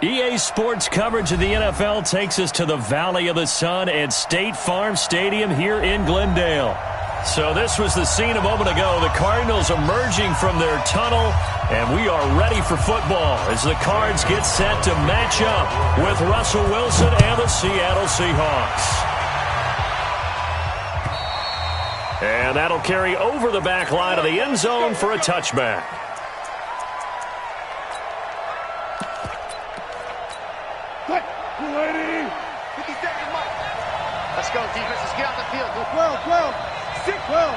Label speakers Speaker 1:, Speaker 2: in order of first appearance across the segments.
Speaker 1: EA Sports coverage of the NFL takes us to the Valley of the Sun at State Farm Stadium here in Glendale. So this was the scene a moment ago. The Cardinals emerging from their tunnel, and we are ready for football as the Cards get set to match up with Russell Wilson and the Seattle Seahawks. And that'll carry over the back line of the end zone for a touchback.
Speaker 2: Let's go, defense. Let's get on the field.
Speaker 3: 12. 6, 12.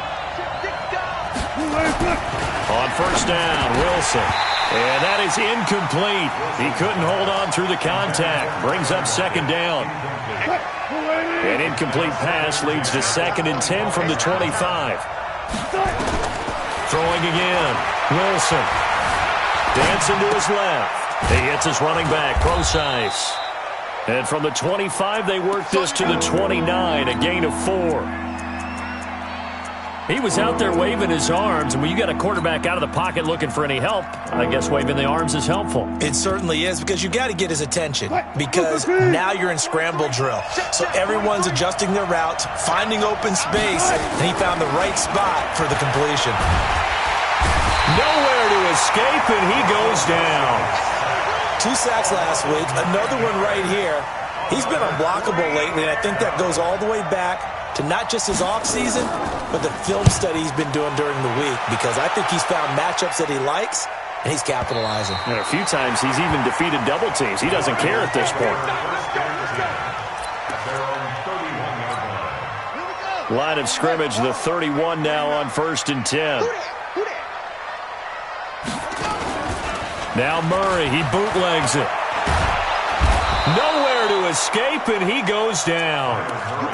Speaker 1: On first down, Wilson. And that is incomplete. He couldn't hold on through the contact. Brings up second down. An incomplete pass leads to 2nd and 10 from the 25. Throwing again. Wilson. Dancing to his left. He hits his running back, Procise. And from the 25, they work this to the 29, a gain of 4. He was out there waving his arms, and when you got a quarterback out of the pocket looking for any help, I guess waving the arms is helpful.
Speaker 4: It certainly is, because you got to get his attention, because now you're in scramble drill. So everyone's adjusting their routes, finding open space, and he found the right spot for the completion.
Speaker 1: Nowhere to escape, and he goes down.
Speaker 4: 2 sacks last week, another one right here. He's been unblockable lately, and I think that goes all the way back to not just his offseason, but the film study he's been doing during the week, because I think he's found matchups that he likes, and he's capitalizing.
Speaker 1: And a few times he's even defeated double teams. He doesn't care at this point. Line of scrimmage, the 31 now on 1st and 10. Now Murray, he bootlegs it. Nowhere to escape, and he goes down.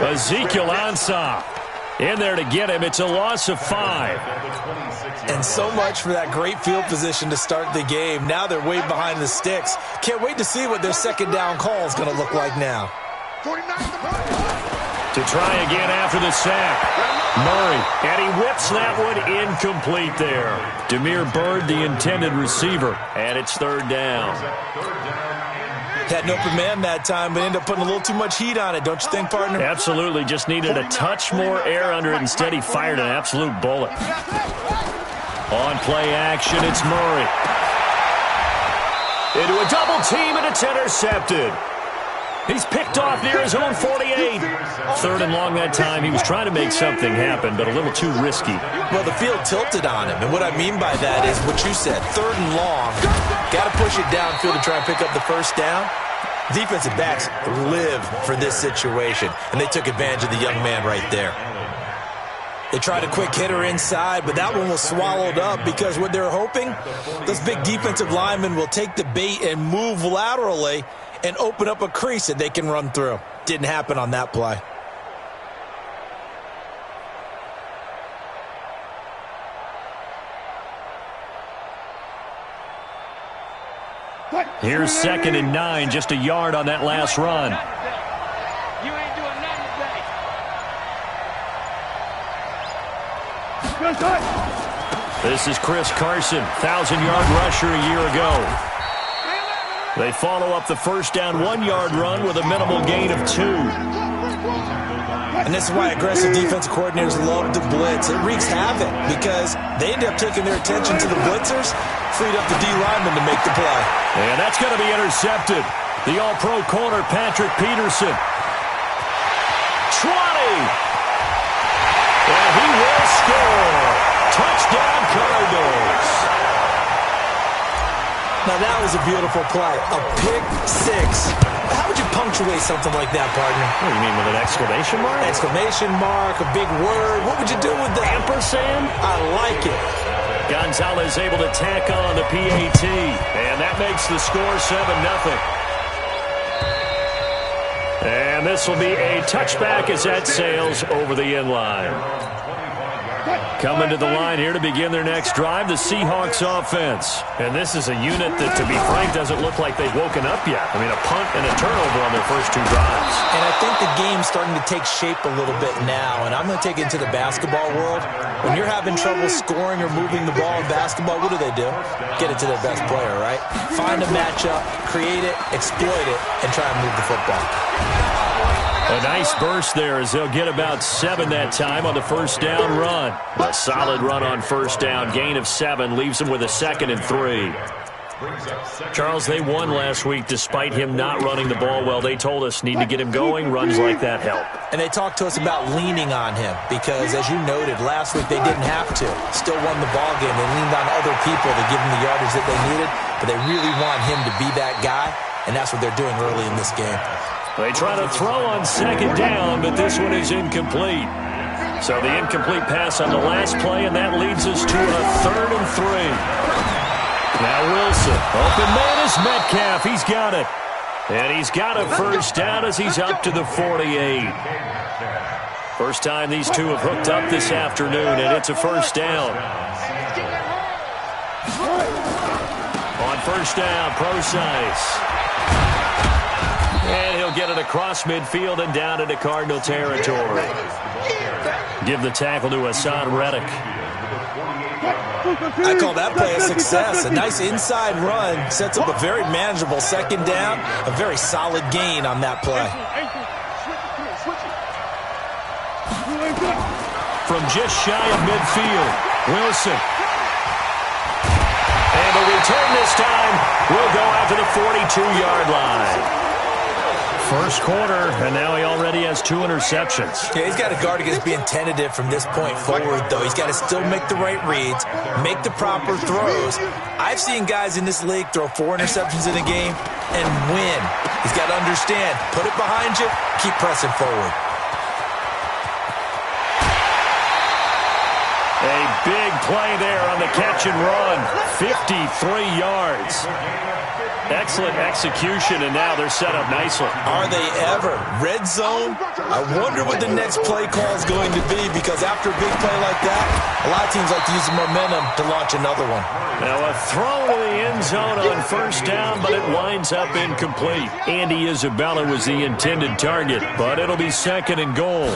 Speaker 1: Ezekiel Ansah in there to get him. It's a loss of 5.
Speaker 4: And so much for that great field position to start the game. Now they're way behind the sticks. Can't wait to see what their second down call is going to look like now.
Speaker 1: To try again after the sack. Murray, and he whips that one incomplete there. Demir Bird, the intended receiver, and it's 3rd down.
Speaker 4: Had an open man that time, but ended up putting a little too much heat on it, don't you think, partner?
Speaker 1: Absolutely, just needed a touch more air under it. Instead, he fired an absolute bullet. On play action, it's Murray. Into a double team, and it's intercepted. He's picked off near his own 48. 3rd and long that time. He was trying to make something happen, but a little too risky.
Speaker 4: Well, the field tilted on him, and what I mean by that is what you said, 3rd and long. Got to push it downfield to try and pick up the first down. Defensive backs live for this situation, and they took advantage of the young man right there. They tried a quick hitter inside, but that one was swallowed up because what they're hoping, those big defensive linemen will take the bait and move laterally and open up a crease that they can run through. Didn't happen on that play.
Speaker 1: Here's 2nd and 9, just a yard on that last run.
Speaker 2: You ain't doing nothing today.
Speaker 1: This is Chris Carson, 1,000-yard rusher a year ago. They follow up the first down 1-yard run with a minimal gain of 2.
Speaker 4: And this is why aggressive defensive coordinators love to blitz. It wreaks havoc because they end up taking their attention to the blitzers, freed up the D lineman to make the play.
Speaker 1: And that's going to be intercepted. The all-pro corner, Patrick Peterson. 20! And he will score. Touchdown, Cardinals.
Speaker 4: Now that was a beautiful play. A pick 6. How would you punctuate something like that, partner?
Speaker 1: What do you mean, with an exclamation mark?
Speaker 4: Exclamation mark, a big word. What would you do with that?
Speaker 1: Ampersand?
Speaker 4: I like it.
Speaker 1: Gonzalez able to tack on the PAT. And that makes the score 7-0. And this will be a touchback as that sails over the end line. Coming to the line here to begin their next drive, the Seahawks offense. And this is a unit that, to be frank, doesn't look like they've woken up yet. I mean, a punt and a turnover on their first 2 drives.
Speaker 4: And I think the game's starting to take shape a little bit now, and I'm going to take it into the basketball world. When you're having trouble scoring or moving the ball in basketball, what do? Get it to their best player, right? Find a matchup, create it, exploit it, and try and move the football.
Speaker 1: A nice burst there as they'll get about 7 that time on the first down run. A solid run on first down. Gain of 7 leaves them with a 2nd and 3. Charles, they won last week despite him not running the ball well. They told us need to get him going. Runs like that help.
Speaker 4: And they talked to us about leaning on him because, as you noted, last week they didn't have to. Still won the ball game. They leaned on other people to give them the yardage that they needed, but they really want him to be that guy, and that's what they're doing early in this game.
Speaker 1: They try to throw on 2nd down, but this one is incomplete. So the incomplete pass on the last play, and that leads us to a 3rd and 3. Now Wilson, open man is Metcalf. He's got it. And he's got a first down as he's up to the 48. First time these two have hooked up this afternoon, and it's a first down. On first down, Procise. And he'll get it across midfield and down into Cardinal territory. Give the tackle to Hassan Reddick.
Speaker 4: I call that play a success. A nice inside run sets up a very manageable 2nd down. A very solid gain on that play.
Speaker 1: From just shy of midfield, Wilson. And the return this time will go out to the 42-yard line. First quarter, and now he already has 2 interceptions.
Speaker 4: Yeah, he's got to guard against being tentative from this point forward, though. He's got to still make the right reads, make the proper throws. I've seen guys in this league throw 4 interceptions in a game and win. He's got to understand, put it behind you, keep pressing forward.
Speaker 1: A big play there on the catch and run. 53 yards. Excellent execution, and now they're set up nicely.
Speaker 4: Are they ever? Red zone? I wonder what the next play call is going to be, because after a big play like that, a lot of teams like to use the momentum to launch another one.
Speaker 1: Now a throw to the end zone on first down, but it winds up incomplete. Andy Isabella was the intended target, but it'll be 2nd and goal.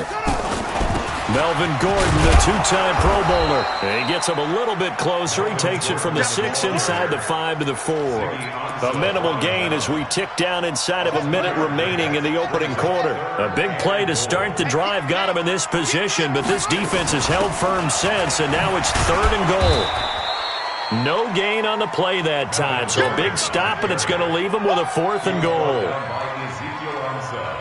Speaker 1: Melvin Gordon, the 2-time Pro Bowler. And he gets him a little bit closer. He takes it from the 6 inside the 5 to the 4. A minimal gain as we tick down inside of a minute remaining in the opening quarter. A big play to start the drive got him in this position, but this defense has held firm since, and now it's 3rd and goal. No gain on the play that time, so a big stop, and it's going to leave him with a 4th and goal.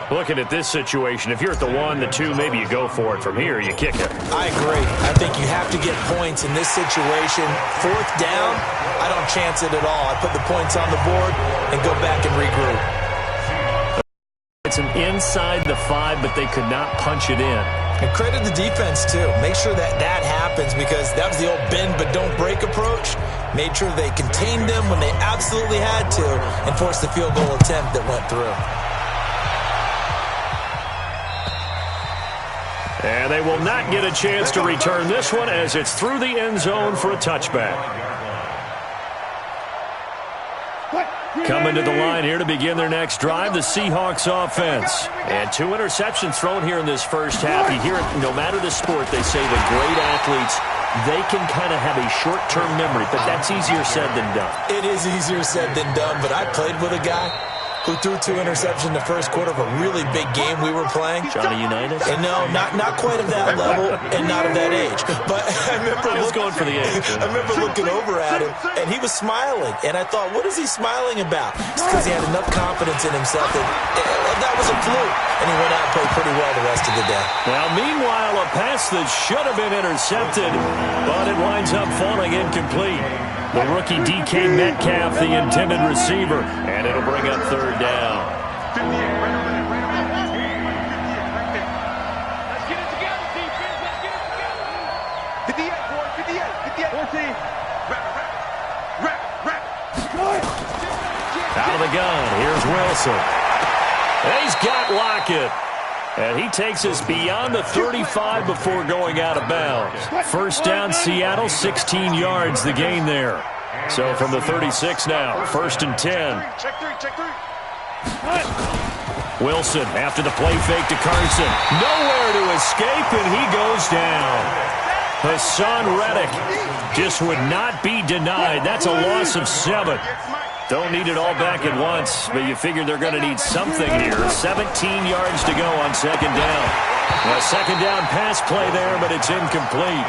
Speaker 1: Looking at this situation, if you're at the 1, the 2, maybe you go for it. From here, you kick it.
Speaker 4: I agree. I think you have to get points in this situation. 4th down, I don't chance it at all. I put the points on the board and go back and regroup.
Speaker 1: It's an inside the 5, but they could not punch it in.
Speaker 4: And credit the defense, too. Make sure that that happens, because that was the old bend but don't break approach. Made sure they contained them when they absolutely had to and forced the field goal attempt that went through.
Speaker 1: And they will not get a chance to return this one as it's through the end zone for a touchback. Coming to the line here to begin their next drive, the Seahawks offense. And 2 interceptions thrown here in this first half. You hear it, no matter the sport, they say the great athletes, they can kind of have a short-term memory, but that's easier said than done.
Speaker 4: It is easier said than done, but I played with a guy who threw 2 interceptions in the first quarter of a really big game we were playing.
Speaker 1: Johnny Unitas?
Speaker 4: And no, not quite of that level and not of that age. But I remember
Speaker 1: going for the age.
Speaker 4: I remember looking over at him, and he was smiling. And I thought, what is he smiling about? Just because he had enough confidence in himself that was a fluke. And he went out and played pretty well the rest of the day.
Speaker 1: Now, meanwhile, a pass that should have been intercepted, but it winds up falling incomplete. The rookie DK Metcalf, the intended receiver, and it'll bring up 3rd down.
Speaker 2: Let's get it together, defense. Let's get it together. 58, boy. 58. 14. Wrap.
Speaker 1: Out of the gun. Here's Wilson. And he's got Lockett. And he takes us beyond the 35 before going out of bounds. First down, Seattle, 16 yards the gain there. So from the 36 now, 1st and 10.
Speaker 2: Check three.
Speaker 1: Wilson after the play fake to Carson. Nowhere to escape, and he goes down. Hassan Reddick just would not be denied. That's a loss of 7. Don't need it all back at once, but you figure they're going to need something here. 17 yards to go on 2nd down. A 2nd down pass play there, but it's incomplete.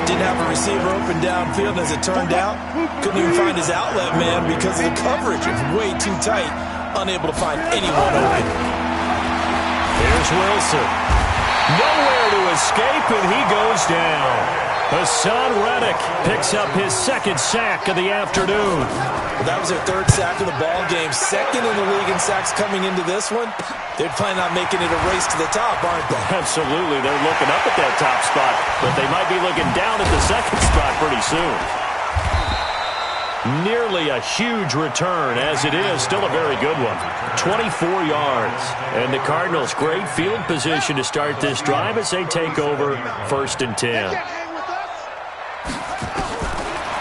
Speaker 4: Didn't have a receiver open downfield, as it turned out. Couldn't even find his outlet man because of the coverage. It was way too tight. Unable to find anyone open.
Speaker 1: Here's Wilson. Nowhere to escape, and he goes down. Hassan Reddick picks up his 2nd sack of the afternoon.
Speaker 4: Well, that was their 3rd sack of the ball game. 2nd in the league in sacks coming into this one. They're planning on making it a race to the top, aren't they?
Speaker 1: Absolutely. They're looking up at that top spot, but they might be looking down at the 2nd spot pretty soon. Nearly a huge return, as it is. Still a very good one. 24 yards. And the Cardinals, great field position to start this drive as they take over 1st and 10.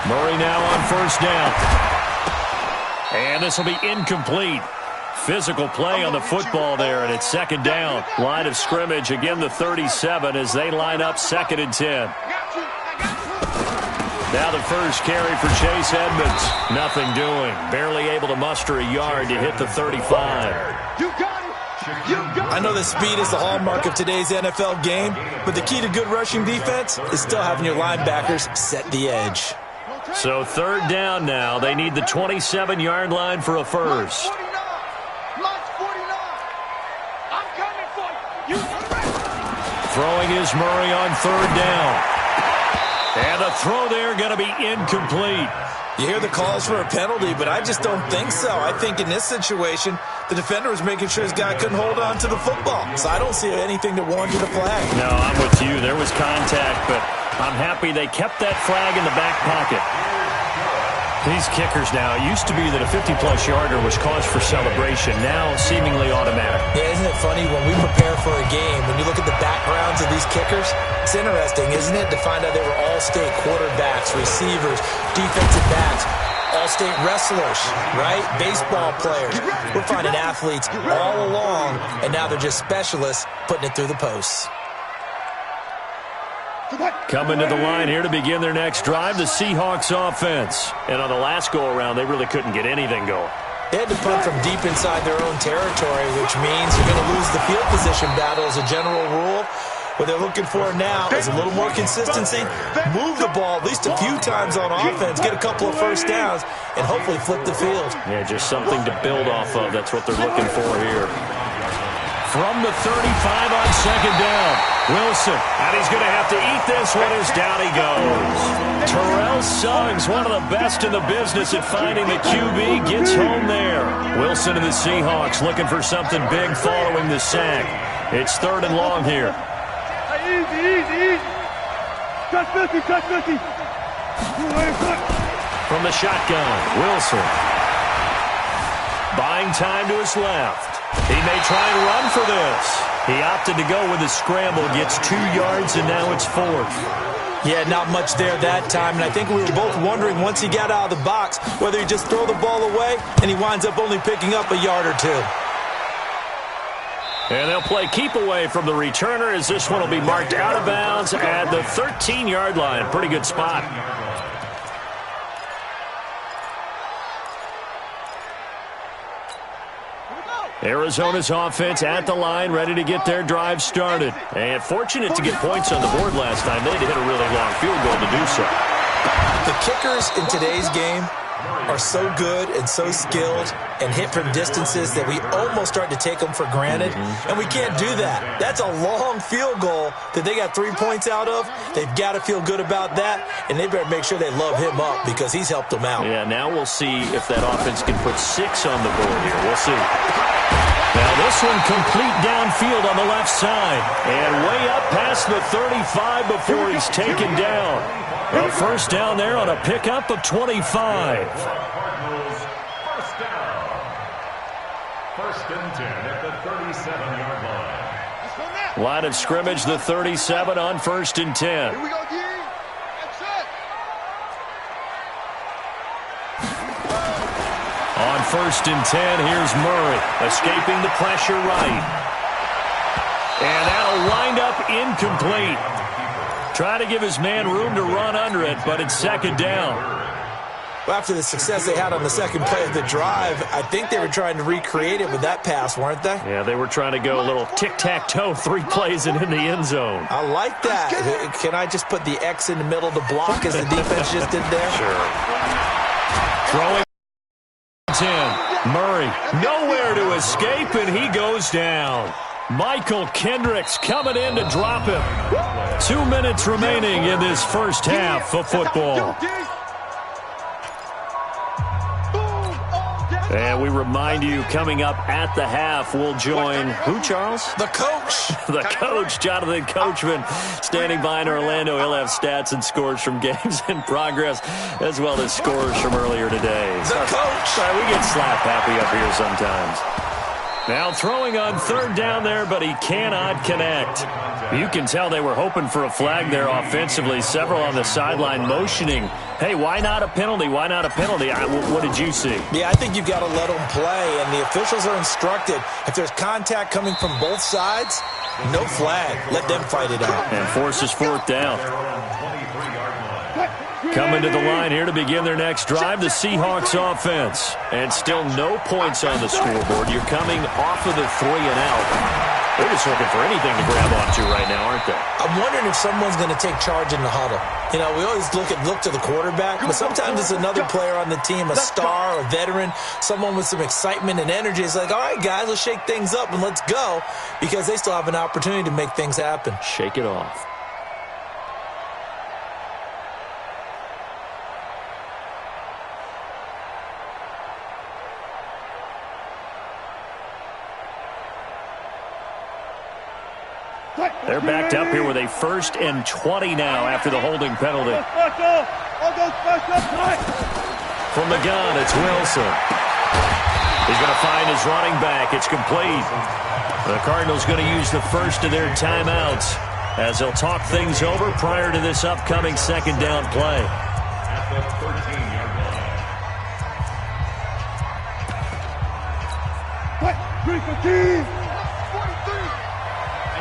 Speaker 1: Murray now on 1st down. And this will be incomplete. Physical play on the football there, and it's 2nd down. Line of scrimmage, again the 37 as they line up 2nd and 10. Now the first carry for Chase Edmonds. Nothing doing. Barely able to muster a yard to hit the 35.
Speaker 4: I know that speed is the hallmark of today's NFL game, but the key to good rushing defense is still having your linebackers set the edge.
Speaker 1: So 3rd down now. They need the 27-yard line for a first. Throwing is Murray on 3rd down. And the throw there going to be incomplete.
Speaker 4: You hear the calls for a penalty, but I just don't think so. I think in this situation, the defender was making sure his guy couldn't hold on to the football. So I don't see anything that warranted a flag.
Speaker 1: No, I'm with you. There was contact, but I'm happy they kept that flag in the back pocket. These kickers now, it used to be that a 50-plus yarder was cause for celebration. Now seemingly automatic.
Speaker 4: Yeah, isn't it funny when we prepare for a game, when you look at the backgrounds of these kickers, it's interesting, isn't it, to find out they were all-state quarterbacks, receivers, defensive backs, all-state wrestlers, right? Baseball players. We're finding athletes all along, and now they're just specialists putting it through the posts.
Speaker 1: Coming to the line here to begin their next drive, the Seahawks offense. And on the last go-around, they really couldn't get anything going.
Speaker 4: They had to punt from deep inside their own territory, which means you're going to lose the field position battle as a general rule. What they're looking for now is a little more consistency, move the ball at least a few times on offense, get a couple of first downs, and hopefully flip the field.
Speaker 1: Yeah, just something to build off of. That's what they're looking for here. From the 35 on 2nd down, Wilson, and he's going to have to eat this one as down he goes. Terrell Suggs, one of the best in the business at finding the QB, gets home there. Wilson and the Seahawks looking for something big following the sack. It's 3rd and long here.
Speaker 3: Easy. Touch 50.
Speaker 1: From the shotgun, Wilson. Buying time to his left. He may try and run for this. He opted to go with a scramble, gets 2 yards, and now it's 4th.
Speaker 4: Yeah, not much there that time, and I think we were both wondering once he got out of the box whether he'd just throw the ball away, and he winds up only picking up a yard or 2.
Speaker 1: And they'll play keep away from the returner as this one will be marked out of bounds at the 13-yard line. Pretty good spot. Arizona's offense at the line, ready to get their drive started. And fortunate to get points on the board last time. They had to hit a really long field goal to do so.
Speaker 4: The kickers in today's game are so good and so skilled and hit from distances that we almost start to take them for granted, and we can't do that. That's a long field goal that they got 3 points out of. They've got to feel good about that, and they better make sure they love him up because he's helped them out.
Speaker 1: Yeah, now we'll see if that offense can put 6 on the board here. We'll see. Now this one complete downfield on the left side, and way up past the 35 before he's taken down. A first down there on a pickup of 25.
Speaker 5: First and 10 at the 37-yard line.
Speaker 1: Line of scrimmage, the 37 on 1st and 10.
Speaker 2: Here we go, D. That's it.
Speaker 1: On 1st and 10, here's Murray, escaping the pressure right. And that'll wind up incomplete. Trying to give his man room to run under it, but it's 2nd down.
Speaker 4: Well, after the success they had on the second play of the drive, I think they were trying to recreate it with that pass, weren't they?
Speaker 1: Yeah, they were trying to go a little tic-tac-toe, 3 plays and in the end zone.
Speaker 4: I like that. Can I just put the X in the middle to block as the defense just did there?
Speaker 1: Sure. Throwing 10. Murray, nowhere to escape, and he goes down. Michael Kendricks coming in to drop him. 2 minutes remaining in this first half of football. And we remind you, coming up at the half, we'll join who, Charles?
Speaker 4: The coach.
Speaker 1: The coach, Jonathan Coachman, standing by in Orlando. He'll have stats and scores from games in progress, as well as scores from earlier today.
Speaker 4: The coach.
Speaker 1: Sorry, we get slap happy up here sometimes. Now throwing on 3rd down there, but he cannot connect. You can tell they were hoping for a flag there offensively. Several on the sideline motioning, hey, why not a penalty? Why not a penalty? What did you see?
Speaker 4: Yeah, I think you've got to let them play, and the officials are instructed. If there's contact coming from both sides, no flag. Let them fight it out.
Speaker 1: And forces 4th down. Coming to the line here to begin their next drive, the Seahawks offense. And still no points on the scoreboard. You're coming off of the 3 and out. They're just looking for anything to grab onto right now, aren't they?
Speaker 4: I'm wondering if someone's going to take charge in the huddle. You know, we always look to the quarterback, but sometimes it's another player on the team, a star, a veteran, someone with some excitement and energy. It's like, all right, guys, let's shake things up and let's go, because they still have an opportunity to make things happen.
Speaker 1: Shake it off. They're backed up here with a 1st and 20 now after the holding penalty. From the gun, it's Wilson. He's going to find his running back. It's complete. The Cardinals going to use the first of their timeouts as they'll talk things over prior to this upcoming 2nd down play.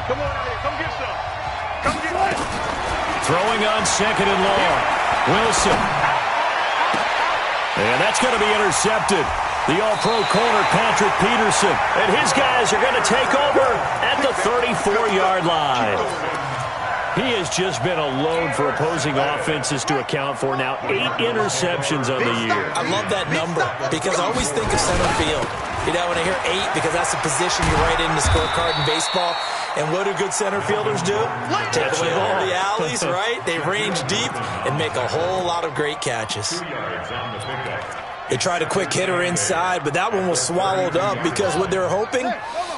Speaker 2: Come on out here. Come get some. Come get some.
Speaker 1: Throwing on 2nd and long. Wilson. And that's going to be intercepted. The all-pro corner, Patrick Peterson. And his guys are going to take over at the 34-yard line. He has just been a load for opposing offenses to account for now. 8 interceptions on the year.
Speaker 4: I love that number because I always think of center field. You know, when I hear 8, because that's the position you write in the scorecard in baseball. And what do good center fielders do? Take away all the alleys, right? They range deep and make a whole lot of great catches. They tried a quick hitter inside, but that one was swallowed up because what they're hoping,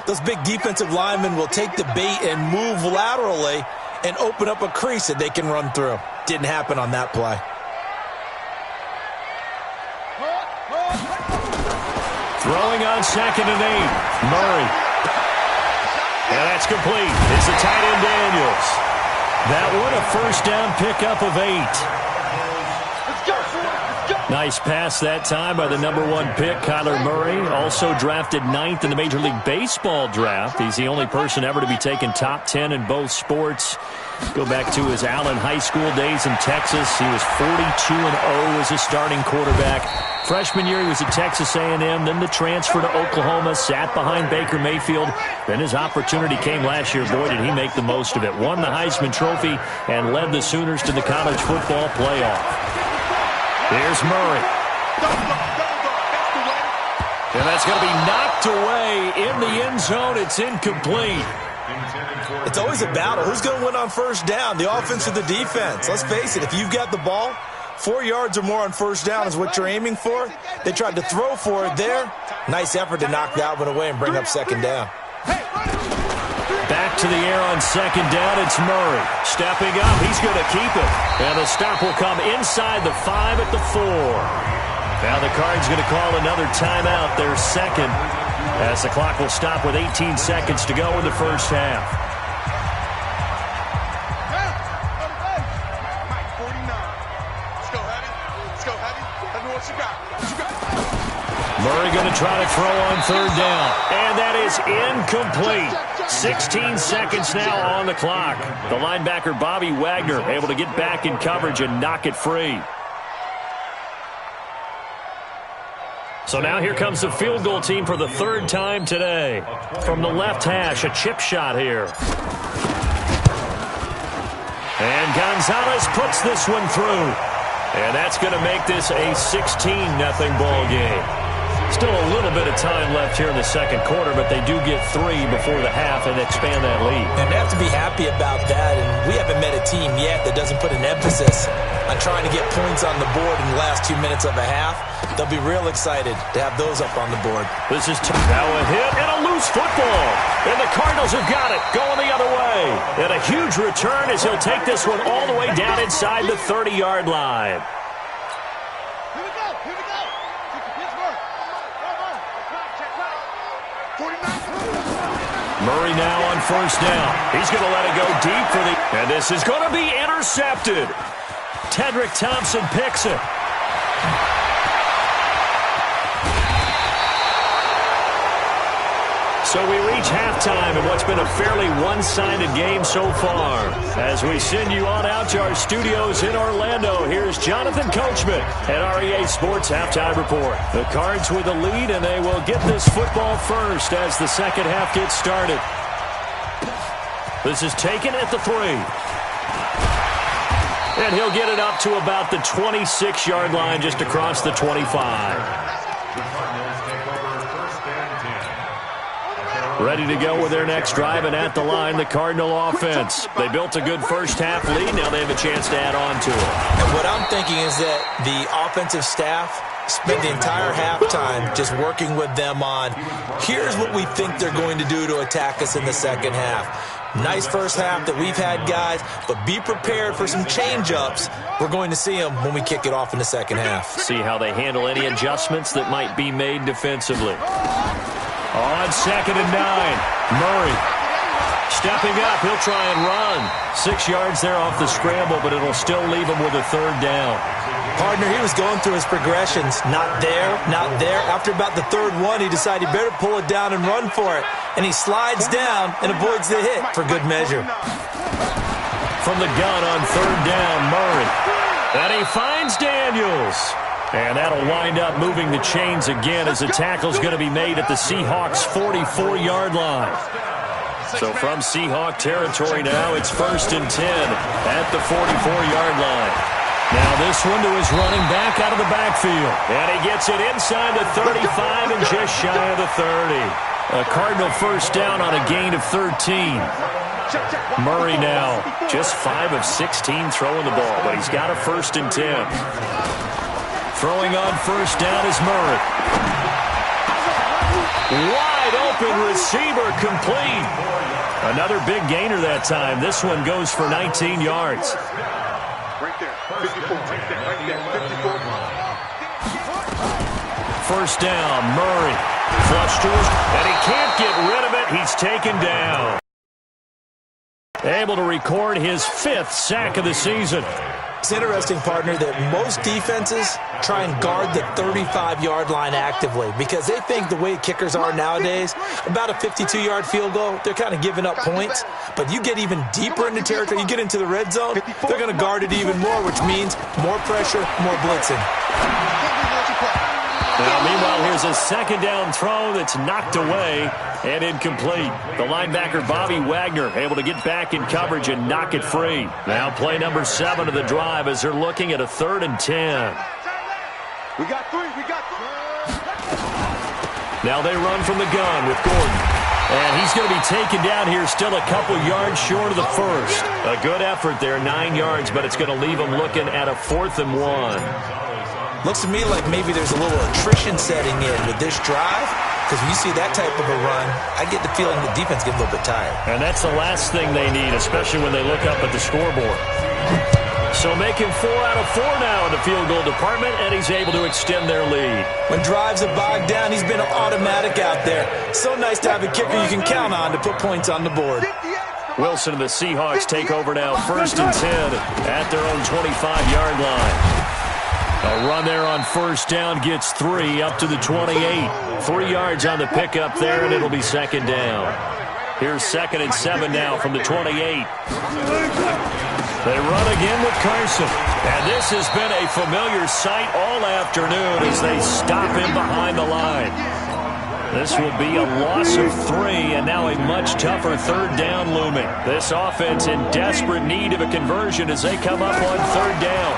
Speaker 4: those big defensive linemen will take the bait and move laterally and open up a crease that they can run through. Didn't happen on that play.
Speaker 1: Throwing on 2nd and 8. Murray. And that's complete. It's the tight end Daniels. That one a 1st down pickup of 8. Nice pass that time by the number 1 pick, Kyler Murray. Also drafted 9th in the Major League Baseball draft. He's the only person ever to be taken top 10 in both sports. Go back to his Allen High School days in Texas. He was 42-0 as a starting quarterback. Freshman year, he was at Texas A&M, then the transfer to Oklahoma, sat behind Baker Mayfield. Then his opportunity came last year. Boy, did he make the most of it. Won the Heisman Trophy and led the Sooners to the college football playoff. Here's Murray. And that's going to be knocked away in the end zone. It's incomplete.
Speaker 4: It's always a battle. Who's going to win on 1st down, the offense or the defense? Let's face it, if you've got the ball, 4 yards or more on 1st down is what you're aiming for. They tried to throw for it there. Nice effort to knock that one away and bring up 2nd down.
Speaker 1: Back to the air on 2nd down, it's Murray. Stepping up, he's going to keep it. And the stop will come inside the 5 at the 4. Now the Cards going to call another timeout, their 2nd, as the clock will stop with 18 seconds to go in the first half. Murray going to try to throw on third down. And that is incomplete. 16 seconds now on the clock. The linebacker, Bobby Wagner, able to get back in coverage and knock it free. So now here comes the field goal team for the third time today. From the left hash, a chip shot here. And Gonzalez puts this one through. And that's going to make this a 16-0 ball game. Still a little bit of time left here in the second quarter, but they do get 3 before the half and expand that lead.
Speaker 4: And they have to be happy about that, and we haven't met a team yet that doesn't put an emphasis on trying to get points on the board in the last 2 minutes of a half. They'll be real excited to have those up on the board.
Speaker 1: This is now a hit and a loose football. And the Cardinals have got it, going the other way. And a huge return as he'll take this one all the way down inside the 30-yard line. Murray now on first down. He's going to let it go deep for the... And this is going to be intercepted. Tedrick Thompson picks it. So we reach halftime in what's been a fairly one-sided game so far. As we send you on out to our studios in Orlando, here's Jonathan Coachman at REA Sports Halftime Report. The Cards with the lead, and they will get this football first as the second half gets started. This is taken at the 3. And he'll get it up to about the 26-yard line, just across the 25. Ready to go with their next drive, and at the line, the Cardinal offense. They built a good first-half lead. Now they have a chance to add on to it.
Speaker 4: And what I'm thinking is that the offensive staff spent the entire halftime just working with them on, here's what we think they're going to do to attack us in the second half. Nice first half that we've had, guys, but be prepared for some change-ups. We're going to see them when we kick it off in the second half.
Speaker 1: See how they handle any adjustments that might be made defensively. On 2nd and 9, Murray stepping up. He'll try and run. 6 yards there off the scramble, but it'll still leave him with a third down.
Speaker 4: Partner, he was going through his progressions. Not there, not there. After about the third one, he decided he better pull it down and run for it. And he slides down and avoids the hit for good measure.
Speaker 1: From the gun on third down, Murray. And he finds Daniels. And that'll wind up moving the chains again as the tackle's going to be made at the Seahawks' 44-yard line. So from Seahawk territory now, it's 1st and 10 at the 44-yard line. Now this one to his running back out of the backfield. And he gets it inside the 35 and just shy of the 30. A Cardinal first down on a gain of 13. Murray now just 5 of 16 throwing the ball, but he's got a 1st and 10. Throwing on first down is Murray. Wide open receiver complete. Another big gainer that time. This one goes for 19 yards.
Speaker 2: Right there. 54. Right there. Right there. 54.
Speaker 1: First down, Murray. Flush to his, and he can't get rid of it. He's taken down. Able to record his 5th sack of the season.
Speaker 4: It's interesting, partner, that most defenses try and guard the 35-yard line actively because they think the way kickers are nowadays, about a 52-yard field goal, they're kind of giving up points. But you get even deeper into territory, you get into the red zone, they're going to guard it even more, which means more pressure, more blitzing.
Speaker 1: Now, meanwhile, here's a second down throw that's knocked away and incomplete. The linebacker, Bobby Wagner, able to get back in coverage and knock it free. Now play number 7 of the drive as they're looking at a 3rd and 10.
Speaker 2: We got 3. We got 3.
Speaker 1: Now they run from the gun with Gordon. And he's going to be taken down here still a couple yards short of the first. A good effort there, 9 yards, but it's going to leave him looking at a 4th and 1.
Speaker 4: Looks to me like maybe there's a little attrition setting in with this drive, because when you see that type of a run, I get the feeling the defense gets a little bit tired.
Speaker 1: And that's the last thing they need, especially when they look up at the scoreboard. So making 4 out of 4 now in the field goal department, and he's able to extend their lead.
Speaker 4: When drives are bogged down, he's been an automatic out there. So nice to have a kicker you can count on to put points on the board.
Speaker 1: Wilson and the Seahawks take over now, 1st and 10 at their own 25-yard line. A run there on first down gets 3 up to the 28. 3 yards on the pickup there, and it'll be second down. Here's 2nd and 7 now from the 28. They run again with Carson. And this has been a familiar sight all afternoon as they stop him behind the line. This will be a loss of 3, and now a much tougher 3rd down looming. This offense in desperate need of a conversion as they come up on 3rd down.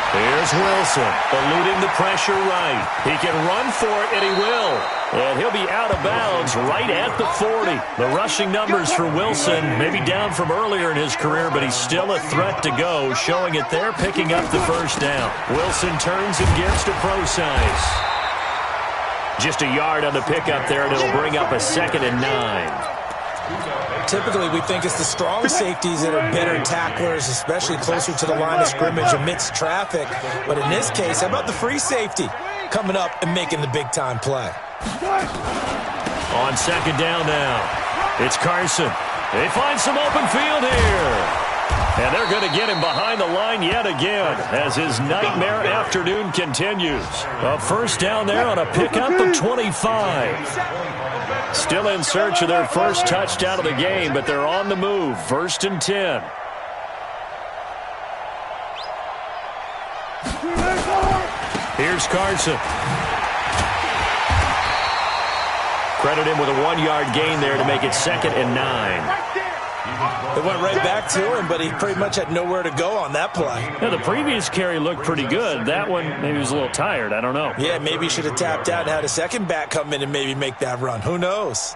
Speaker 1: Here's Wilson, eluding the pressure right. He can run for it, and he will. And he'll be out of bounds right at the 40. The rushing numbers for Wilson maybe down from earlier in his career, but he's still a threat to go, showing it there, picking up the first down. Wilson turns and gives to Procise. Just a yard on the pickup there, and it'll bring up a 2nd and 9.
Speaker 4: Typically, we think it's the strong safeties that are better tacklers, especially closer to the line of scrimmage amidst traffic. But in this case, how about the free safety coming up and making the big-time play?
Speaker 1: On 2nd down now, it's Carson. They find some open field here. And they're going to get him behind the line yet again as his nightmare afternoon continues. A first down there on a pickup of 25. Still in search of their first touchdown of the game, but they're on the move. 1st and 10. Here's Carson. Credit him with a 1-yard gain there to make it 2nd and 9.
Speaker 4: They went right back to him, but he pretty much had nowhere to go on that play.
Speaker 1: Yeah, the previous carry looked pretty good. That one, maybe he was a little tired. I don't know.
Speaker 4: Yeah, maybe he should have tapped out and had a second back come in and maybe make that run. Who knows?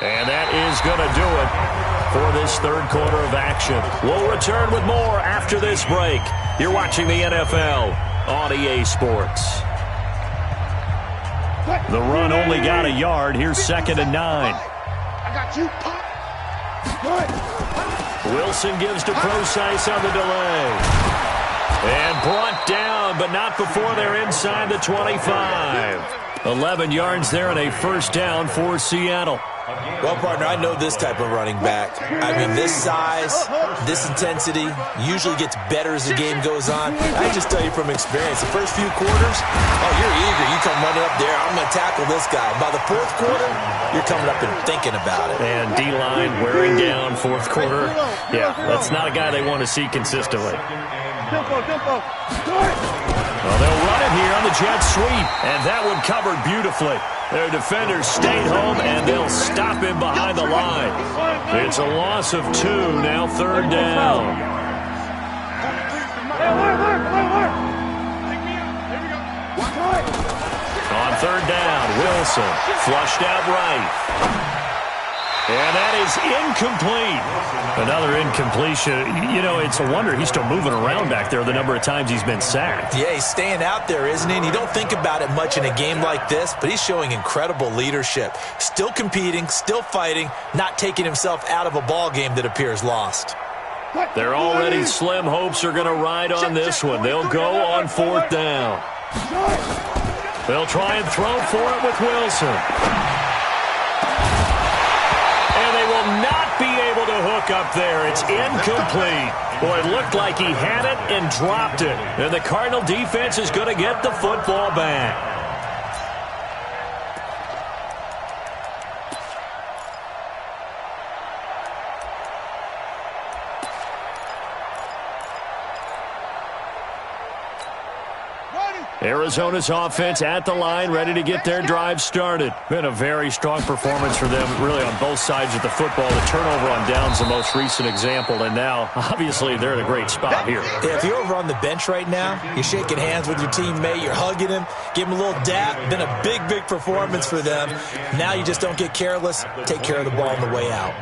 Speaker 1: And that is going to do it for this 3rd quarter of action. We'll return with more after this break. You're watching the NFL on EA Sports. The run only got a yard. Here's 2nd and 9.
Speaker 3: I got you.
Speaker 1: Wilson gives to Procise on the delay. And brought down, but not before they're inside the 25. 11 yards there and a first down for Seattle.
Speaker 4: Well, partner, I know this type of running back. I mean, this size, this intensity usually gets better as the game goes on. I just tell you from experience, the first few quarters, oh, you're eager. You come running up there, I'm going to tackle this guy. By the 4th quarter, you're coming up and thinking about it.
Speaker 1: And D-line wearing down 4th quarter. Yeah, that's not a guy they want to see consistently. Well, they'll run it here on the jet sweep, and that one covered beautifully. Their defenders stayed home, and they'll stop him behind the line. It's a loss of 2, now 3rd down. On 3rd down, Wilson flushed out right. And that is incomplete. Another incompletion. You know, it's a wonder he's still moving around back there the number of times he's been sacked.
Speaker 4: Yeah, he's staying out there, isn't he? And you don't think about it much in a game like this, but he's showing incredible leadership. Still competing, still fighting, not taking himself out of a ball game that appears lost.
Speaker 1: Their already slim hopes are going to ride on this one. They'll go on 4th down. They'll try and throw for it with Wilson. Not be able to hook up there. It's incomplete. Boy, it looked like he had it and dropped it. And the Cardinal defense is going to get the football back. Arizona's offense at the line, ready to get their drive started. Been a very strong performance for them, really, on both sides of the football. The turnover on downs, the most recent example, and now, obviously, they're in a great spot here.
Speaker 4: Yeah, if you're over on the bench right now, you're shaking hands with your teammate, you're hugging him, give him a little dap. Been a big, big performance for them. Now you just don't get careless. Take care of the ball on the way out.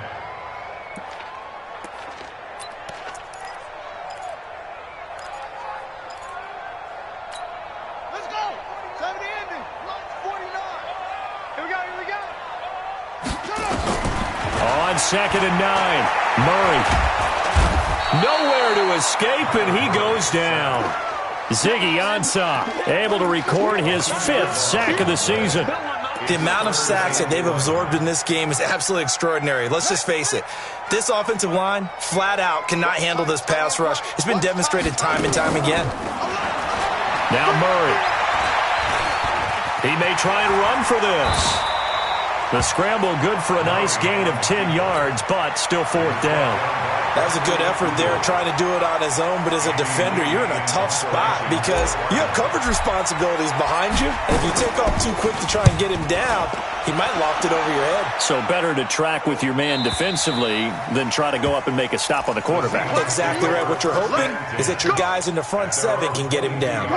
Speaker 1: On 2nd and 9, Murray. Nowhere to escape, and he goes down. Ziggy Ansah able to record his 5th sack of the season.
Speaker 4: The amount of sacks that they've absorbed in this game is absolutely extraordinary. Let's just face it. This offensive line, flat out, cannot handle this pass rush. It's been demonstrated time and time again.
Speaker 1: Now Murray. He may try and run for this. The scramble good for a nice gain of 10 yards, but still 4th down.
Speaker 4: That was a good effort there, trying to do it on his own, but as a defender, you're in a tough spot because you have coverage responsibilities behind you, and if you take off too quick to try and get him down, he might loft it over your head.
Speaker 1: So better to track with your man defensively than try to go up and make a stop on the quarterback.
Speaker 4: Exactly right. What you're hoping is that your guys in the front 7 can get him down.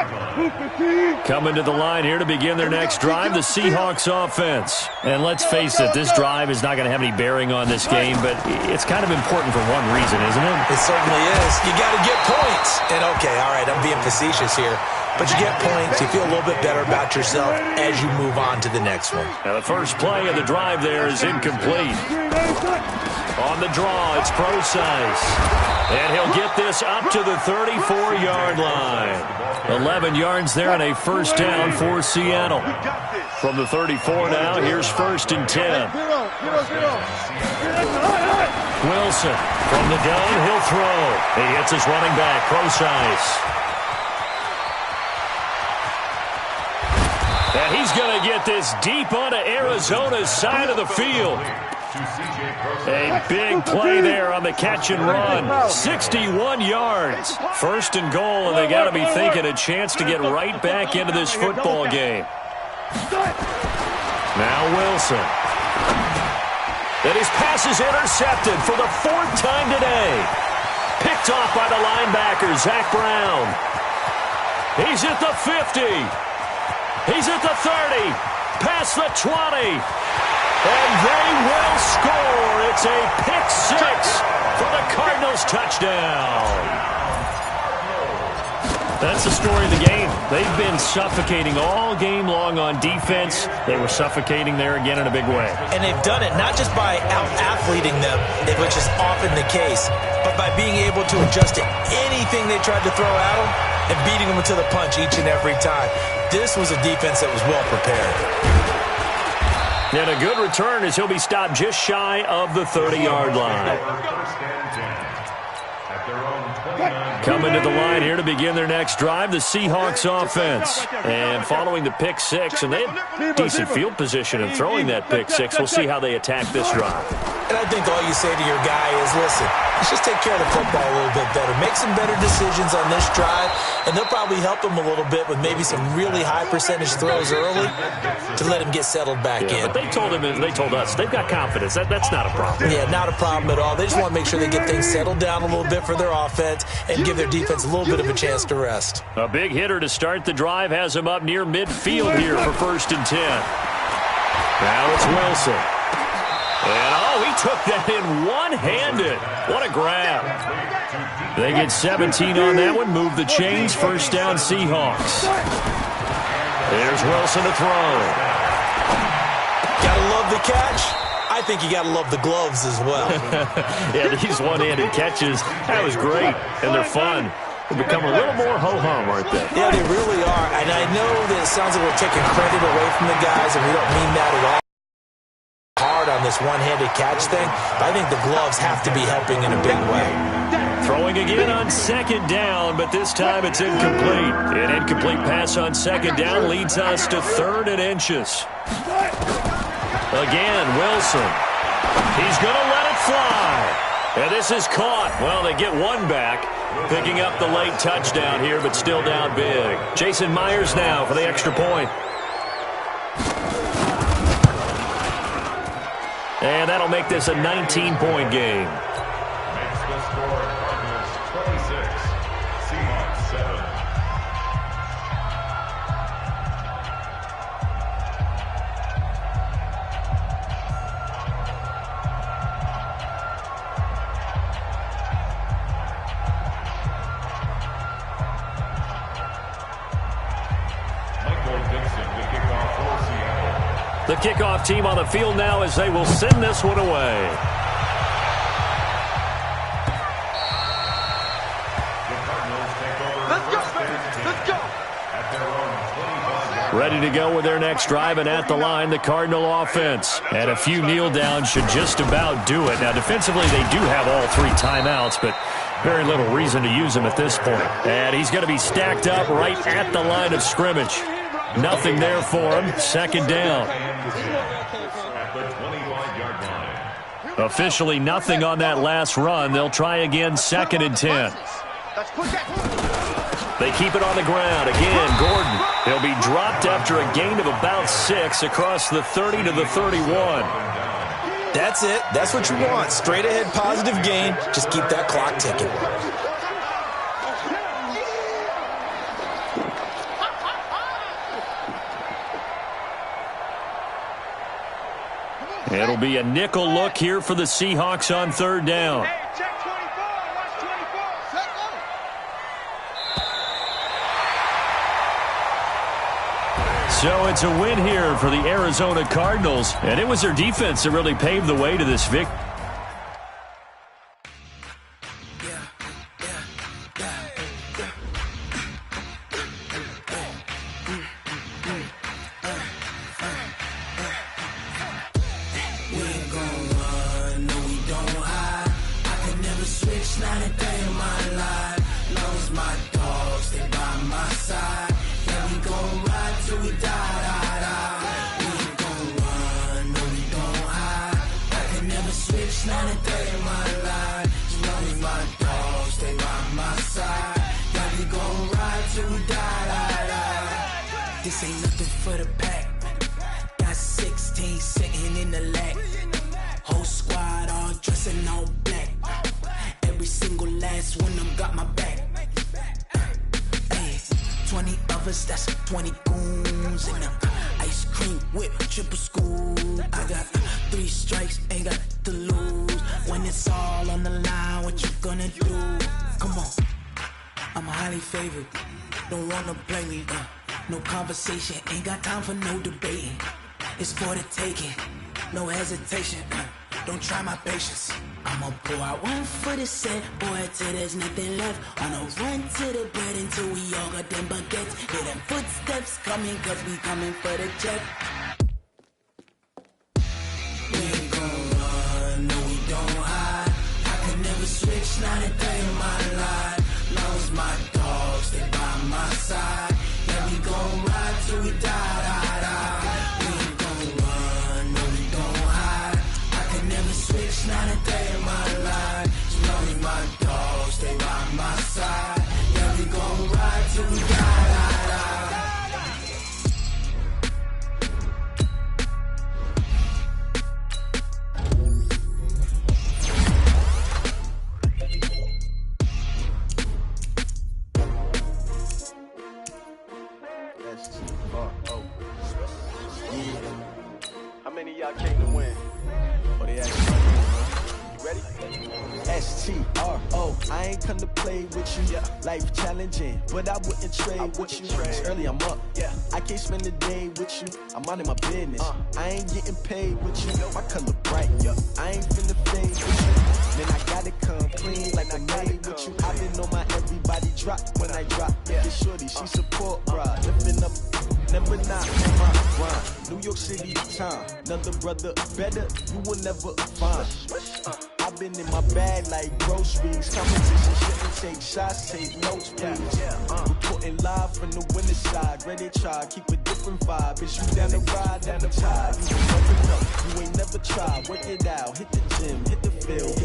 Speaker 1: Coming to the line here to begin their next drive, the Seahawks offense. And let's face it, this drive is not going to have any bearing on this game, but it's kind of important for one reason, isn't it?
Speaker 4: It certainly is. You got to get points. And okay, all right, I'm being facetious here. But you get points, you feel a little bit better about yourself as you move on to the next one.
Speaker 1: Now the first play of the drive there is incomplete. On the draw, it's Procise. And he'll get this up to the 34-yard line. 11 yards there and a first down for Seattle. From the 34 now, here's 1st and 10. Wilson from the gun, he'll throw. He hits his running back, Procise. And he's going to get this deep onto Arizona's side of the field. A big play there on the catch and run. 61 yards. 1st and goal, and they got to be thinking a chance to get right back into this football game. Now Wilson. And his pass is intercepted for the 4th time today. Picked off by the linebacker, Zach Brown. He's at the 50. He's at the 30, past the 20, and they will score. It's a pick-6 for the Cardinals touchdown. That's the story of the game. They've been suffocating all game long on defense. They were suffocating there again in a big way.
Speaker 4: And they've done it not just by out-athleting them, which is often the case, but by being able to adjust to anything they tried to throw at them and beating them to the punch each and every time. This was a defense that was well prepared.
Speaker 1: And a good return as he'll be stopped just shy of the 30-yard line. Coming to the line here to begin their next drive, the Seahawks offense. And following the pick-6, and they have decent field position in throwing that pick-6. We'll see how they attack this drive.
Speaker 4: And I think all you say to your guy is, listen, let's just take care of the football a little bit better. Make some better decisions on this drive, and they'll probably help him a little bit with maybe some really high percentage throws early to let him get settled back in.
Speaker 1: But they told him, and they told us, they've got confidence. That's not a problem.
Speaker 4: Yeah, not a problem at all. They just want to make sure they get things settled down a little bit for their offense and give their defense a little bit of a chance to rest.
Speaker 1: A big hitter to start the drive has him up near midfield here for 1st and 10. Now it's Wilson. And, he took that in one-handed. What a grab. They get 17 on that one, move the chains, 1st down Seahawks. There's Wilson to throw.
Speaker 4: Gotta love the catch. I think you gotta love the gloves as well.
Speaker 1: Yeah, these one-handed catches, that was great, and they're fun. They've become a little more ho-hum, aren't they?
Speaker 4: Yeah, they really are. And I know that it sounds like we're taking credit away from the guys, and we don't mean that at all. Hard on this one-handed catch thing, but I think the gloves have to be helping in a big way.
Speaker 1: Throwing again on 2nd down, but this time it's incomplete. An incomplete pass on 2nd down leads us to 3rd and inches. Again, Wilson. He's going to let it fly. And this is caught. Well, they get one back, picking up the late touchdown here, but still down big. Jason Myers now for the extra point. And that'll make this a 19-point game.
Speaker 2: Makes the score Cardinals 26, Seahawks 7.
Speaker 1: The kickoff team on the field now as they will send this one away. Ready to go with their next drive, and at the line, the Cardinal offense. And a few kneel downs should just about do it. Now, defensively, they do have all 3 timeouts, but very little reason to use them at this point. And he's going to be stacked up right at the line of scrimmage. Nothing there for him. Second down. Officially nothing on that last run. They'll try again, 2nd and 10. They keep it on the ground. Again, Gordon. He'll be dropped after a gain of about 6 across the 30 to the 31.
Speaker 4: That's it. That's what you want. Straight ahead positive gain. Just keep that clock ticking.
Speaker 1: It'll be a nickel look here for the Seahawks on 3rd down.
Speaker 2: Hey, check 24. Watch 24. Set go.
Speaker 1: So it's a win here for the Arizona Cardinals, and it was their defense that really paved the way to this victory.
Speaker 5: This ain't nothing for the pack. Got 16 sitting in the lap. Whole squad all dressing all black. Every single last one of them got my back. Hey, 20 of us, that's 20 goons in them. Ice cream whip, triple school. I got 3 strikes, ain't got to lose. When it's all on the line, what you gonna do? Come on, I'm highly favored. Don't wanna play me, no conversation, ain't got time for no debating. It's for the taking, no hesitation. Don't try my patience. I'ma pull out one for the set, boy, till there's nothing left. On a run to the bread until we all got them baguettes. Hear them footsteps coming, cause we coming for the check. We ain't gon' run, no we don't hide. I can never switch, not a day in my life. Long as my dogs, they by my side. Yeah, we gon' ride till we die, die, die. We ain't gon' run, no we don't hide. I can never switch, not a day in my life. As long as my dogs, they by my side. Yeah, we gon' ride till we die, die, die.
Speaker 2: How many of y'all came to win? Oh, they actually you ready?
Speaker 6: STRO, I ain't come to play with you. Life challenging, but I wouldn't trade with you. It's early, I'm up. I can't spend the day with you. I'm out of my business. I ain't getting paid with you. My color bright. I ain't finna fade with you. Then I gotta come clean like I made with you. I didn't know my everybody drop when I drop. This shorty, she support, bruh. Lifting up, never not on my grind. New York City time, another brother better, you will never find. I've been in my bag like groceries. Competition shouldn't take shots, take notes, please. Reporting live from the winter side. Ready to try, keep a different vibe. Bitch, you down the ride, down the tide. You never know, you ain't never tried. Work it out, hit the gym, hit the field.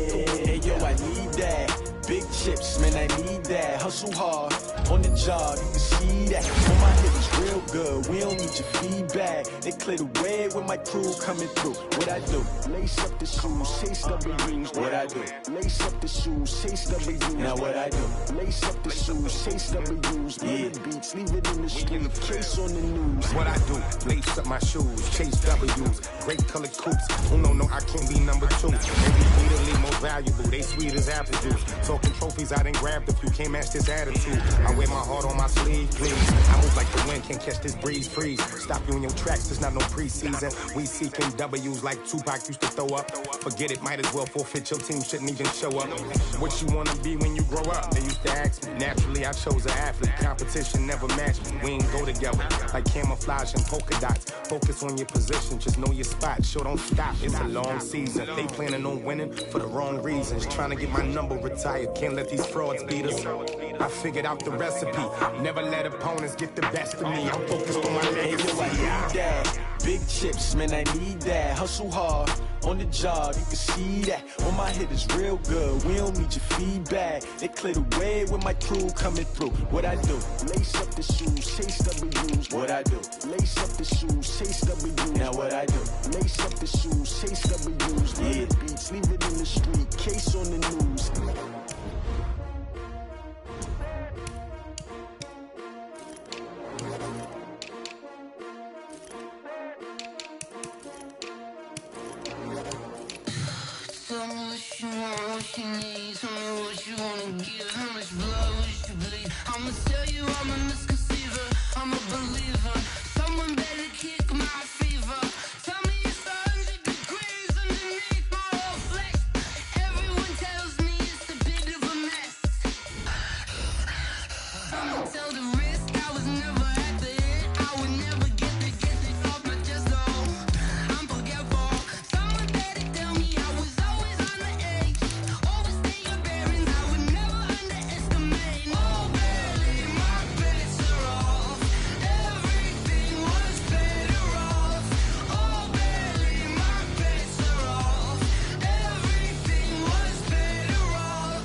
Speaker 6: Hey, yo, I need that. Big chips, man, I need that. Hustle hard, on the job, you can see that. On my hip is real good, we don't need your feedback. They clear the way with my crew coming through. What I do? Lace up the shoes, chase W's. What I do? Lace up the shoes, chase W's. Now what I do? Lace up the shoes, chase W's. Bring the beats, leave it in the street, case on the news.
Speaker 7: What I do? Lace up my shoes, chase W's. Great colored coops. Oh no, I can't be number 2. Maybe literally most valuable. They sweet as apple juice. Talking trophies, I done grabbed a few. Can't match this attitude. I wear my heart on my sleeve, please. I move like the wind, can't catch watch this breeze freeze. Stop you in your tracks, there's not no preseason. We seeking W's like Tupac used to throw up. Forget it, might as well forfeit, your team shouldn't even show up. What you wanna be when you grow up? They used to ask me. Naturally, I chose an athlete. Competition never matched me. We ain't go together like camouflage and polka dots. Focus on your position, just know your spot. Sure, don't stop, it's a long season. They planning on winning for the wrong reasons. Trying to get my number retired, can't let these frauds beat us. I figured out the recipe. Never let opponents get the best of me. I'm focused on my legacy.
Speaker 6: I need that. Big chips, man, I need that. Hustle hard on the job, you can see that. On my hit is real good, we don't need your feedback. They clear the way with my crew coming through. What I do? Lace up the shoes, chase W's. What I do? Lace up the shoes, chase W's. Now what I do? Lace up the shoes, chase W's. Yeah, beats, leave it in the street, case on the news.
Speaker 5: Tell me what you want, what you need. Tell me what you wanna give. How much blood would you bleed? I'ma tell you I'm a misconceiver. I'm a believer. Someone better kick my fever. Tell me it's 100 degrees underneath my whole flesh. Everyone tells me it's a bit of a mess. I'ma tell the risk I was never at the end. I would never get this off my chest. Oh, I'm forgetful. Someone better tell me I was always on the edge. Overstay your bearings, I would never underestimate. Oh, barely, my bets are off. Everything was better off. Oh, barely, my bets are off. Everything was better off.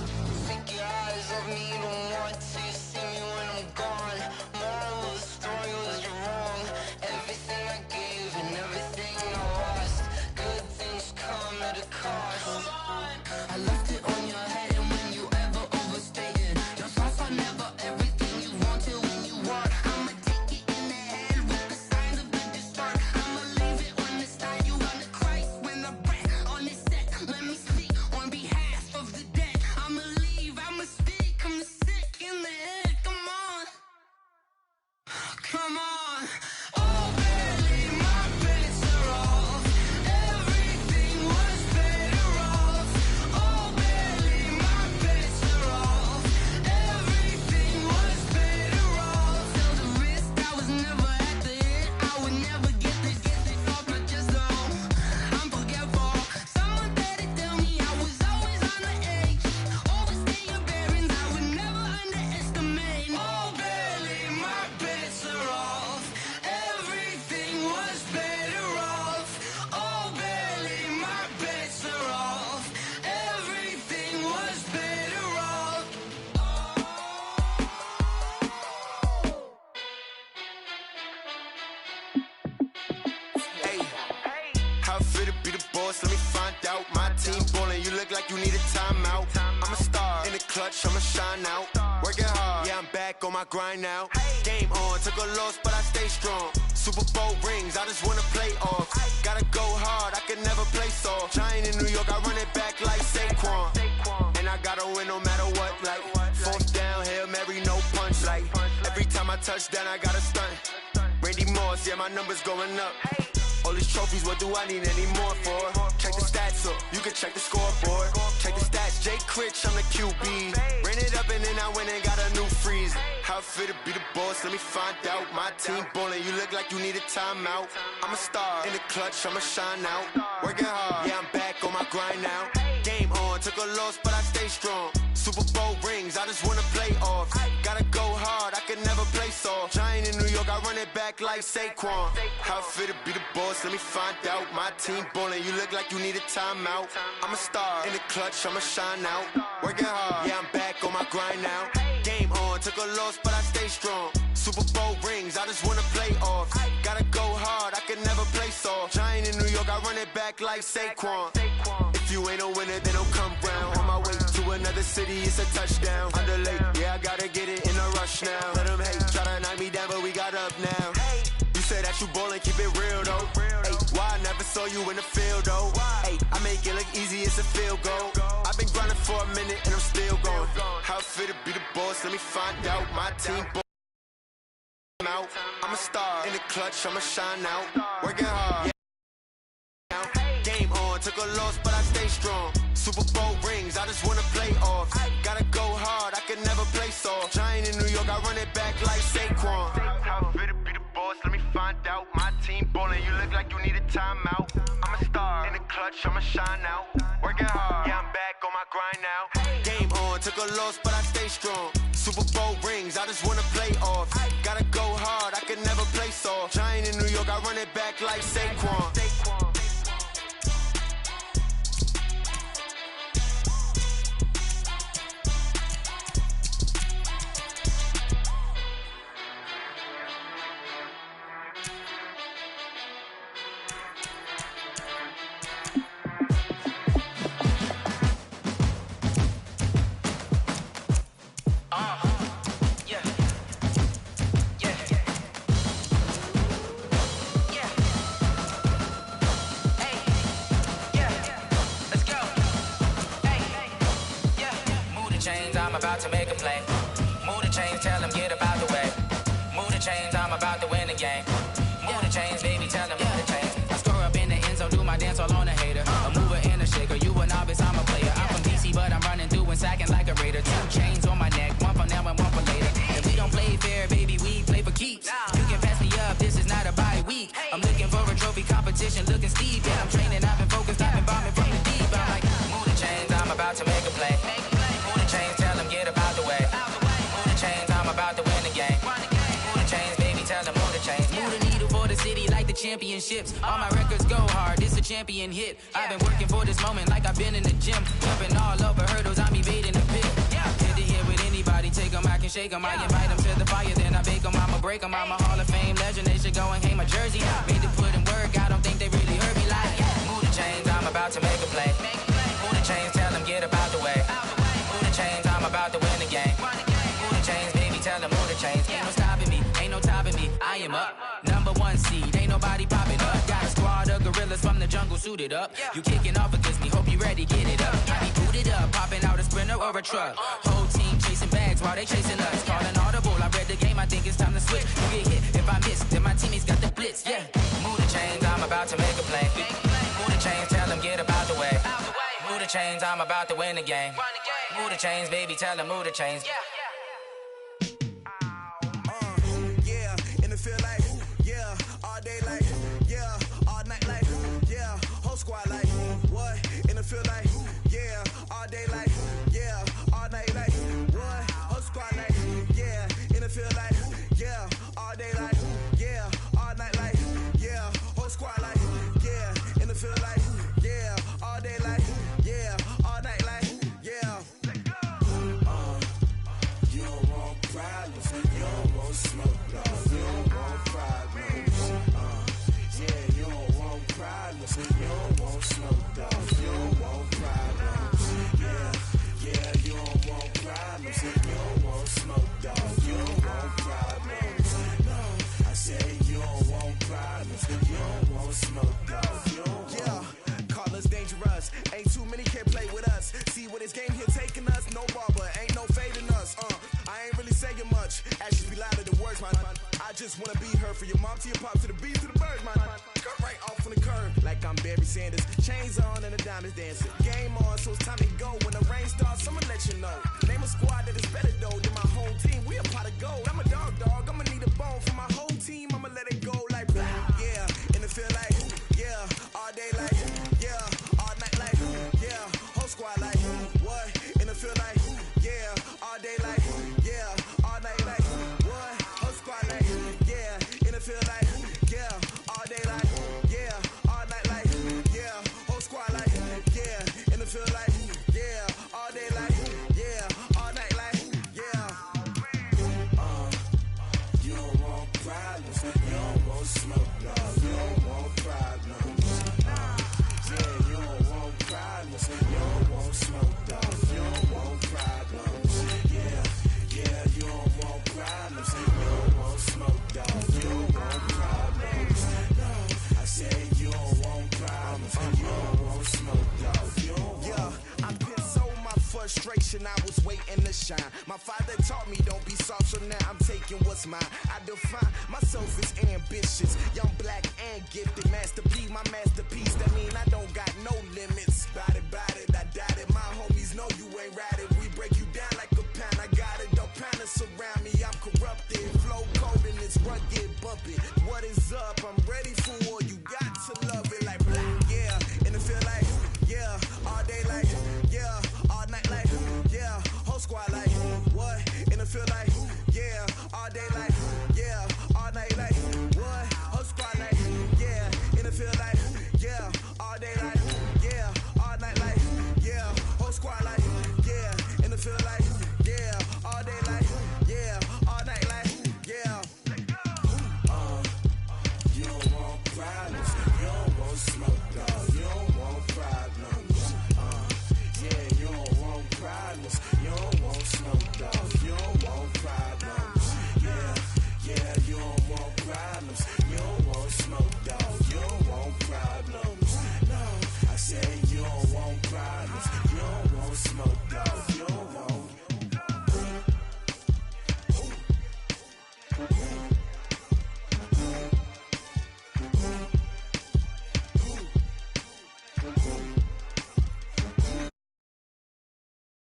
Speaker 5: Take your eyes off me, don't want to see me when I'm gone. Moral of the story was you're wrong. Everything I gave and everything I lost. Good things come at a cost. I left it on your head, and when you ever overstay it, your thoughts are never everything you want till when you want. I'ma take it in the head with the signs of the distort. I'ma leave it on the side. You on the Christ when the breath on this set. Let me speak on behalf of the dead. I'ma leave, I'ma speak. I'm the sick in the head. Come on, come on. Oh, barely, my bets are off. Everything was better off. Oh, barely, my bets are off. Everything was better off. Tell the risk I was never at the end. I would never get this off my chest. Oh, I'm forgetful. Someone better tell me I was always on the edge. Overstay your bearings, I would never underestimate. Oh, barely, my bets are off. Everything was better off. Oh, barely, my bets are off. Everything was better off.
Speaker 8: Hey, how it feel to be the boss? Let me find out. My team ballin', you look like you need a timeout. I'm a star in the clutch, I'ma shine out. Working hard, yeah, I'm back on my grind now. Game on, took a loss, but I stay strong. Super Bowl rings, I just wanna play off. Gotta go hard, I can never play soft. Giant in New York, I run it back like Saquon. And I gotta win no matter what, like fourth down, Hail Mary, no punch. Like every time I touch down, I gotta stunt. Randy Moss, yeah, my numbers going up. All these trophies, what do I need any more for? Check the stats up, you can check the scoreboard. Check the stats, Jake Critch, I'm the QB. Ran it up and then I went and got a new freeze. How it feel to be the boss, let me find out. My team ballin', you look like you need a timeout. I'm a star in the clutch, I'ma shine out. Working hard, yeah, I'm back on my grind now. Game on, took a loss, but I stay strong. Super Bowl rings, I just wanna play off. Gotta go hard, I can never play soft. Giant in New York, I run it back like Saquon. How it feel to be the boss, let me find out. My team ballin', you look like you need a timeout. I'm a star in the clutch, I'ma shine out. Working hard, yeah, I'm back on my grind now. Game on, took a loss, but I stay strong. Super Bowl rings, I just wanna play off. Gotta go hard, I can never play soft. Giant in New York, I run it back like Saquon. If you ain't a winner, then don't come round. On my way to another city, it's a touchdown. Underlay, yeah, I gotta get it in a rush now. Let them hate, try to knock me down, but we got up now. You say that you ballin', keep it real though. Hey, why I never saw you in the field though? Hey, I make it look easy, it's a field goal. I've been grinding for a minute and I'm still going. How it feel to be the boss? Let me find out. My team out. I'm a star. In the clutch, I'ma shine out. Working hard. Game on, took a loss, but I stay strong. Super Bowl rings, I just wanna play off. Gotta go hard, I can never play soft. Giant in New York, I run it back like Saquon. How fit to be the boss, let me find out. My team ballin', you look like you need a timeout. I'm a star, in the clutch, I'ma shine out. Working hard, yeah, I'm back on my grind now. Game on, took a loss, but I stay strong. Super Bowl rings, I just wanna play off. Gotta go hard, I can never play soft. Giant in New York, I run it back like Saquon.
Speaker 5: I'm about to make a play. Move the chains, tell them get up out the way. Move the chains, I'm about to win the game. Move the chains, baby, tell them move the chains. I score up in the end zone, do my dance all on a hater. A mover and a shaker, you a novice, I'm a player. I'm from DC, but I'm running through and sacking like a raider. 2 chains on my neck, one for now and one for later. If we don't play fair, baby, we play for keeps. You can pass me up, this is not a bye week. I'm looking for a trophy competition, looking steep. Yeah, I'm training, I've been focused, I've been bombing from the deep. I'm like, move the chains, I'm about to make a play. Move the chains, tell them get up out the way. Move the chains, I'm about to win the game. Move the chains, baby, tell them move the chains. Move the needle for the city like the championships. All my records go hard, this a champion hit. I've been working for this moment like I've been in the gym. Jumping all over hurdles, I'm evading the pit. Hit the hit with anybody, take them, I can shake them. I invite them to the fire, then I bake them, I'ma break them. I'm a Hall of Fame legend, they should go and hang my jersey. Made to put in work, I don't think they really heard me like. Move the chains, I'm about to make a play. Move the chains, tell them get up out the way. Move the chains, I'm about to win the game. Move the chains, baby, tell them move the chains. Ain't no stopping me, ain't no topping me, I am up. #1 seed, ain't nobody popping up. Got a squad of gorillas from the jungle suited up. You kicking off against me, hope you ready, get it up. I be booted up, popping out a Sprinter or a truck. Whole team chasing bags while they chasing us. Calling audible, I read the game, I think it's time to switch. You get hit, if I miss, then my teammates got the blitz, yeah. Move the chains, I'm about to make a play. Move the chains, tell them get up out the way. Move the chains, I'm about to win the game. Move the chains, baby, tell them move the chains.
Speaker 6: Yeah, and it feel like, yeah, all day like, yeah, all night like, yeah, whole squad like, what? And it feel like, yeah, all day like, yeah, all night like, what? Whole squad like, yeah, and it feel like, yeah, all day like, yeah, all night like, yeah, whole squad like, yeah, and it feel like, yeah, all day like, yeah, all night like, yeah. You don't want problems, you don't want smoke, dog. You don't want problems. Yeah, you don't want problems, you don't want smoke, dog. You don't want problems. Yeah, you don't want problems, you don't want smoke, dog. You don't want problems. No, I say you don't want problems, you don't want smoke, dog. You don't want. Call us dangerous, ain't too many can play with us. See what this game here taking us, no barber, ain't no fading us. I ain't really saying much, actions be louder than words, man. I just wanna be heard from your mom to your pop to the beat to the birds, man. Cut right off on the curb, like I'm Barry Sanders. Chains on and the diamonds dancing. Game on, so it's time to go. When the rain starts, I'ma let you know. Name a squad that is better though than my home team. We a pot of gold. I'm a dog, I'ma need a bone for my whole team. I'ma let it go like blah. Yeah, and it feel like, yeah, all day like, yeah, all night like, yeah, whole squad like, what? And it feel like, yeah, all day like, yeah, all night like, what? Whole squad like, yeah, and it feel like, yeah, all day like, yeah, all night like, yeah, whole squad like, yeah, and it feel like, yeah, all day like, yeah, all night like, yeah. You don't want problems, you don't want smoke, dog. You don't want problems. Yeah, you don't want problems, you don't want smoke, dog. You don't want problems. Yeah, you don't want problems, you don't want smoke, dog. You don't want problems. No, I say you don't want problems, you don't want smoke, dog. You don't want. Yeah, I pissed so my frustration, I was waiting to
Speaker 9: shine. My father taught me don't be soft, so now I'm taking what's mine. I define myself as ambitious, young, black, and gifted. Master P, my masterpiece. That mean I don't got no limits. Bout it, I doubt it. My homies know you ain't ratted. We break you down like a pound. I got it, don't pound to surround me. I'm corrupted, flow cold and it's rugged, bumping. What is up? I'm ready for